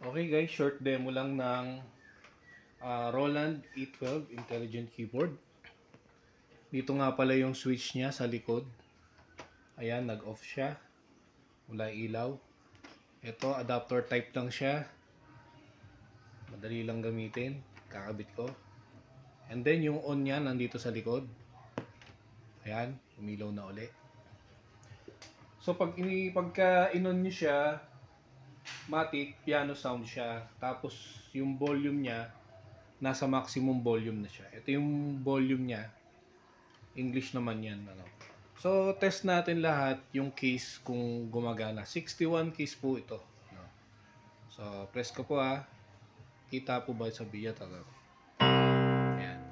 Okay guys, short demo lang ng Roland E12 Intelligent Keyboard. Dito nga pala yung switch niya sa likod. Ayan, nag-off siya. Wala ilaw. Ito, adapter type lang siya. Madali lang gamitin. Kakabit ko. And then yung on niya nandito sa likod. Ayan, umilaw na uli. So pagka in-on niyo siya, matic, piano sound siya. Tapos yung volume niya, nasa maximum volume na siya. Ito yung volume niya. English naman yan. So, test natin lahat yung case kung gumagana. 61 case po ito. So, press ko po ha. Kita po ba sa biya? Ayan.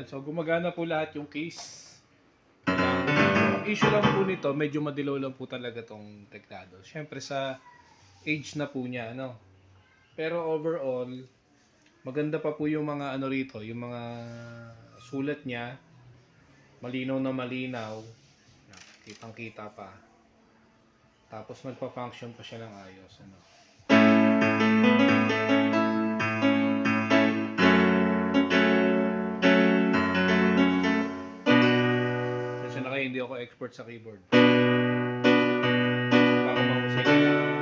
So, gumagana po lahat yung case. Ang issue lang po nito, medyo madilaw lang po talaga tong teklado. Siyempre sa age na po niya, ano. Pero overall, maganda pa po yung mga ano rito, yung mga sulat niya. Malinaw na malinaw. Kitang-kita pa. Tapos nagpa-function pa siya ng ayos, ano. Hindi ako expert sa keyboard. Baka mahusay ka na piano.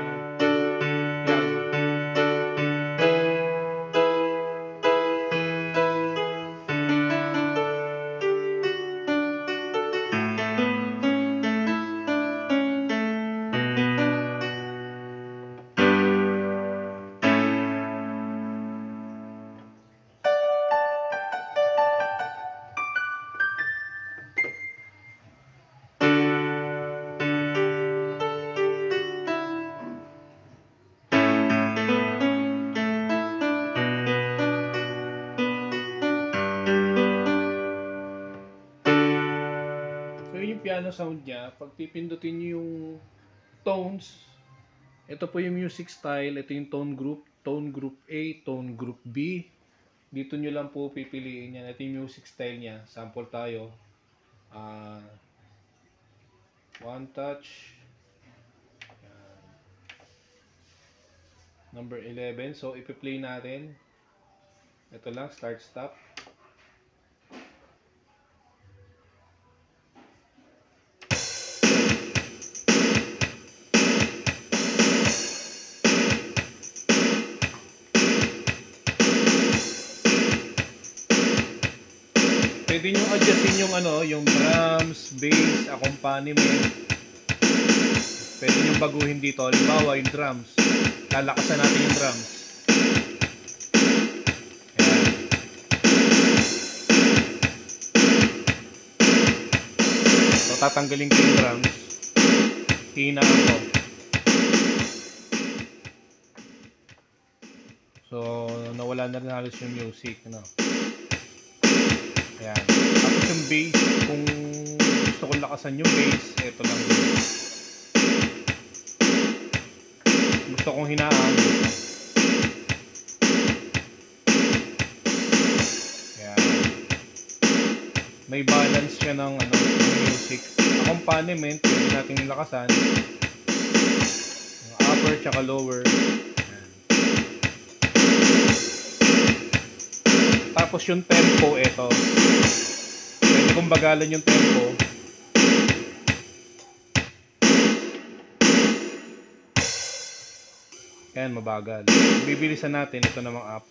Piano sound niya, pag pipindutin niyo yung tones, ito po yung music style, ito yung tone group A, tone group B. Dito nyo lang po pipiliin yan. Ito yung music style niya. Sample tayo. One touch. Number 11. So, ipi-play natin. Ito lang, start, stop. Pwede nyo adjustin yung yung drums, bass, accompaniment. Pwede nyo baguhin dito. Halimbawa, yung drums. Lalakasan natin yung drums. Ayan. So, tatanggalin ko yung drums. Hinaan ko. So, nawala na rin halos yung music, no? Ayan. Tapos yung bass, kung gusto kong lakasan yung bass, ito lang din. Gusto kong hinaan. Ayan. May balance siya ng music. Accompaniment, pwede natin lakasan. Yung upper tsaka lower. Tapos yung tempo, ito. Pwede kong bagalan yung tempo. Ayan, mabagal. Bibilisan natin. Ito namang up.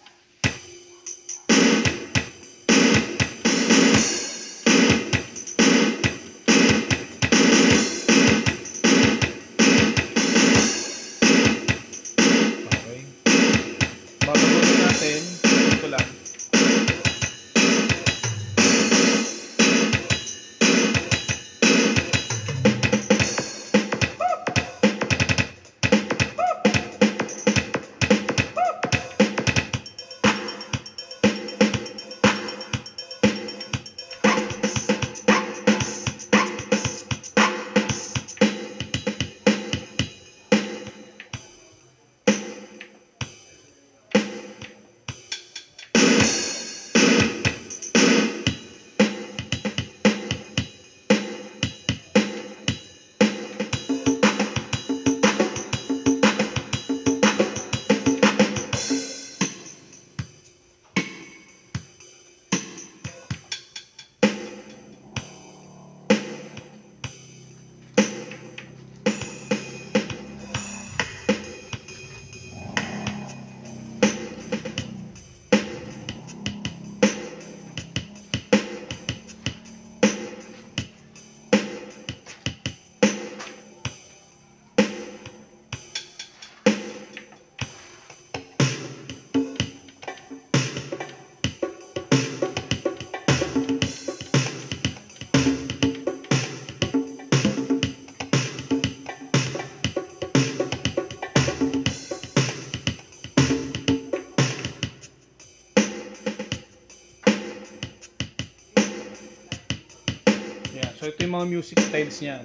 mga music styles niya.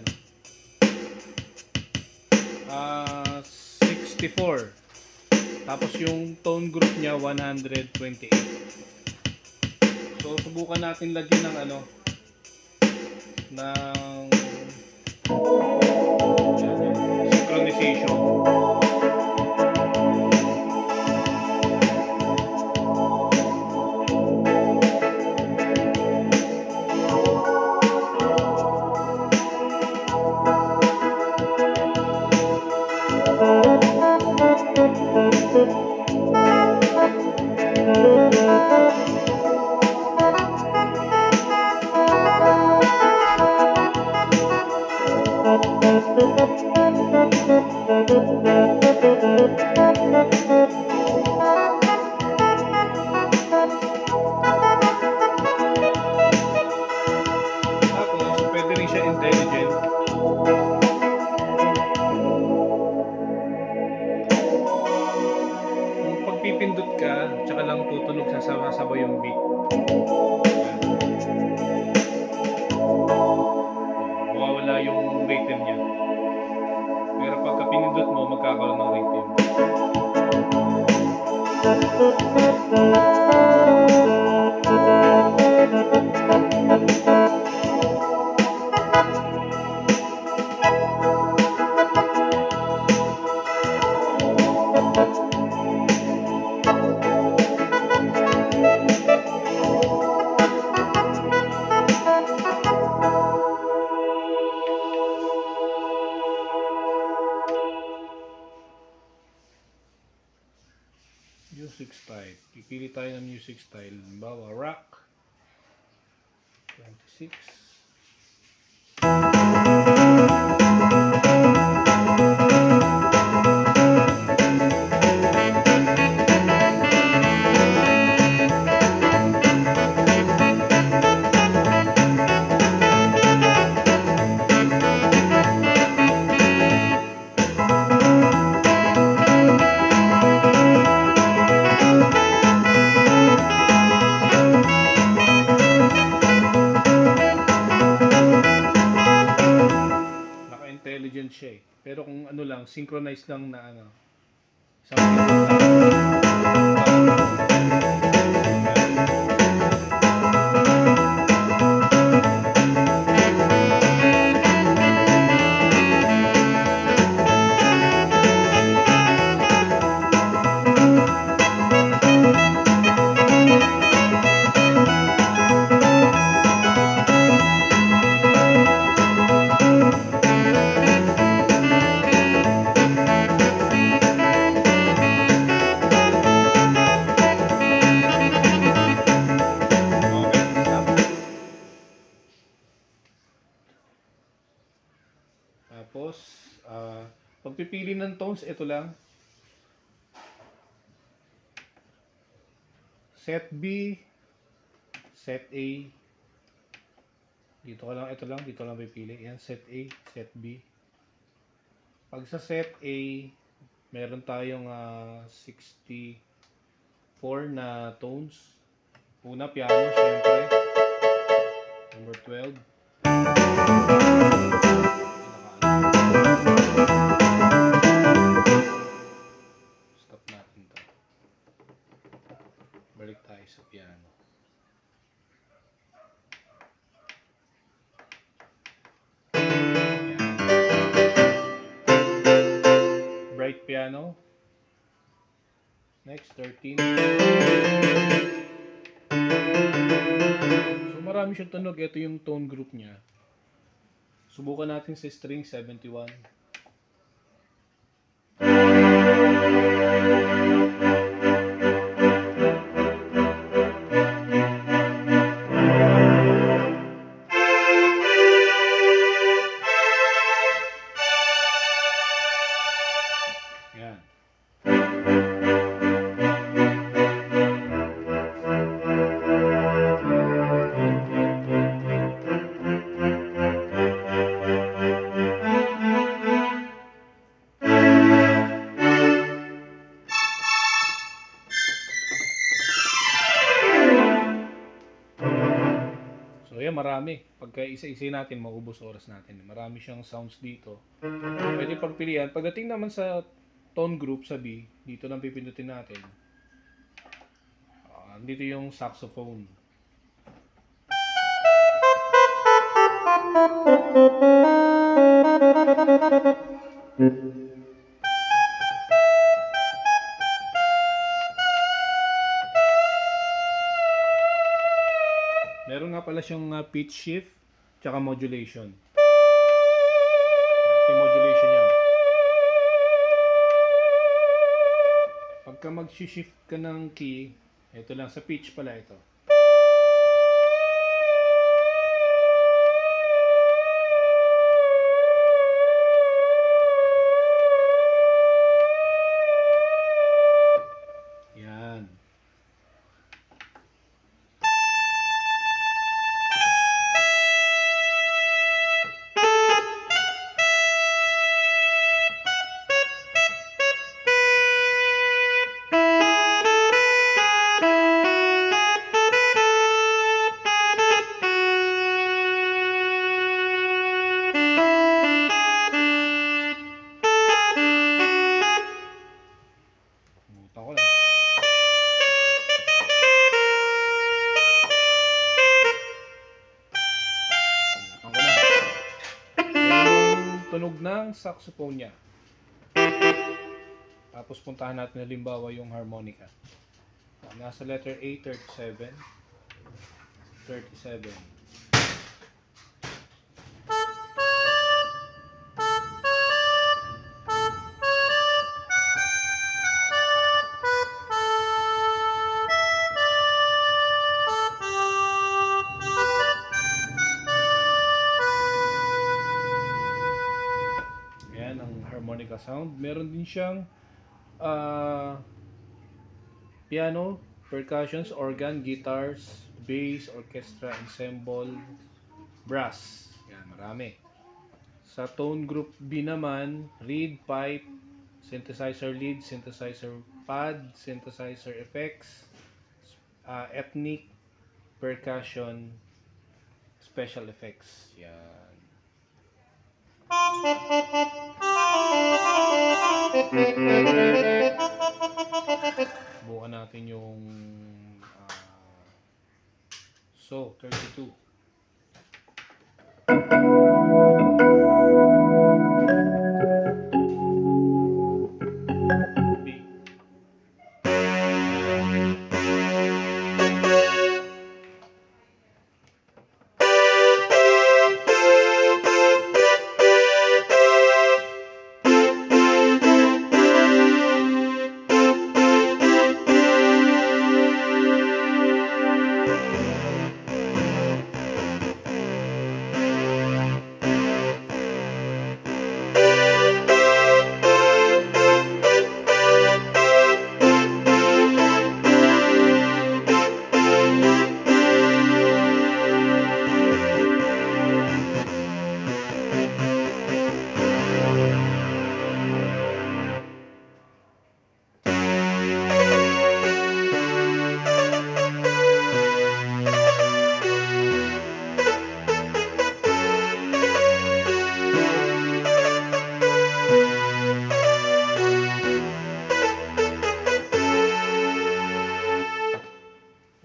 64. Tapos yung tone group niya 128. So subukan natin lagyan ng ng synchronization. Tapos pwede rin siya intelligent. Kung pagpipindot ka, tsaka lang tutunog sasabay yung beat. Mawawala yung rhythm niya. Pero pagka pinindot mo, magkakaroon ng rhythm. Music style. Pipili tayo ng music style. Halimbawa, rock. 26. Intelligent siya eh. Pero kung ano lang, synchronize lang na isang pindot Tapos, pagpipili ng tones, ito lang. Set B, set A. Dito lang, dito lang pipili. Yan, set A, set B. Pag sa set A, meron tayong 64 na tones. Una, piano, syempre. Number 12. Stop natin to. Balik tayo sa piano. Bright piano. Next, 13. So marami siyang tunog. Ito yung tone group niya. Subukan natin sa string 71. Yan. So yan, marami. Pagka Kaya isa-isa natin, maubos oras natin. Marami siyang sounds dito. Pwede pagpilian. Pagdating naman sa tone group sa B, dito lang pipindutin natin. Dito yung saxophone. Meron nga pala siyang pitch shift tsaka modulation. Ito yung modulation niya. Pagka mag-shift ka ng key, ito lang sa pitch pala ito. Yan. Ako lang. Ako lang. Yung tunog ng saxophone niya. Tapos puntahan natin halimbawa yung harmonica. Nasa letter A, 37. 37. Ayan ang harmonica sound. Meron din siyang piano, percussions, organ, guitars, bass, orchestra, ensemble, brass. Yan, marami. Sa tone group B naman, reed, pipe, synthesizer lead, synthesizer pad, synthesizer effects, ethnic, percussion, special effects. Yan. Bukan natin yung so 32. B.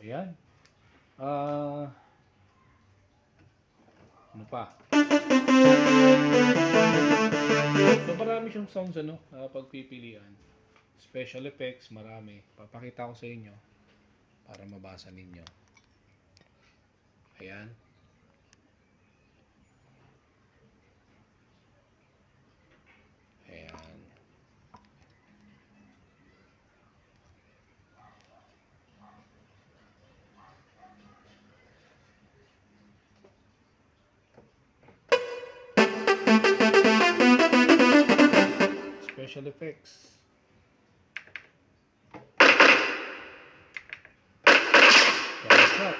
Ayan. Ano pa? So marami siyang sounds pagpipilian. Special effects, marami. Papakita ko sa inyo para mabasa ninyo. Ayan. Ayan. Special effects. Shot.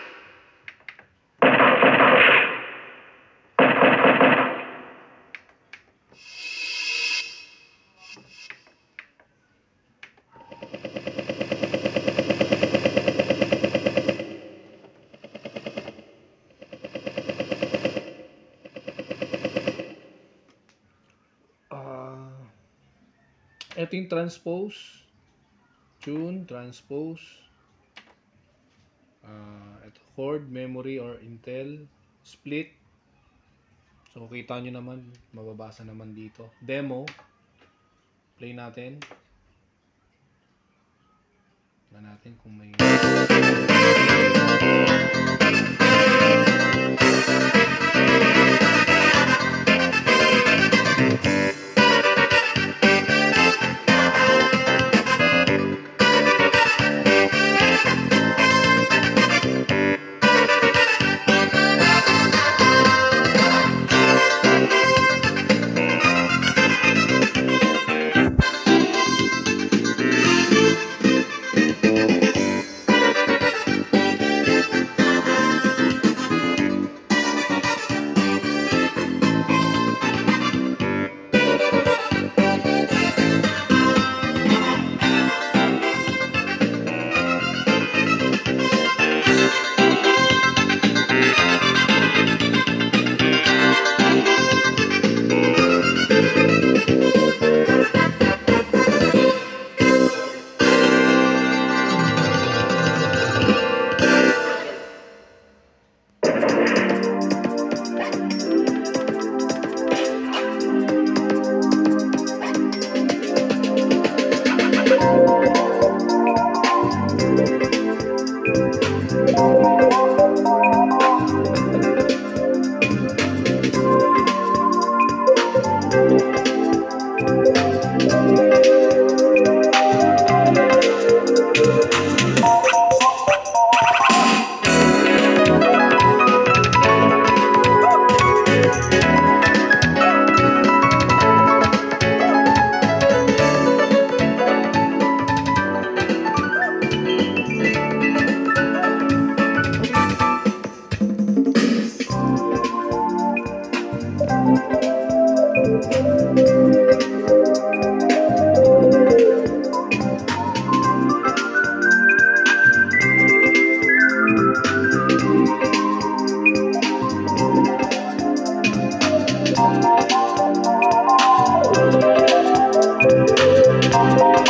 Ito yung transpose. Tune, transpose. Ito, chord, memory or Intel. Split. So, kita nyo naman, mababasa naman dito. Demo. Play natin. Tignan natin kung may...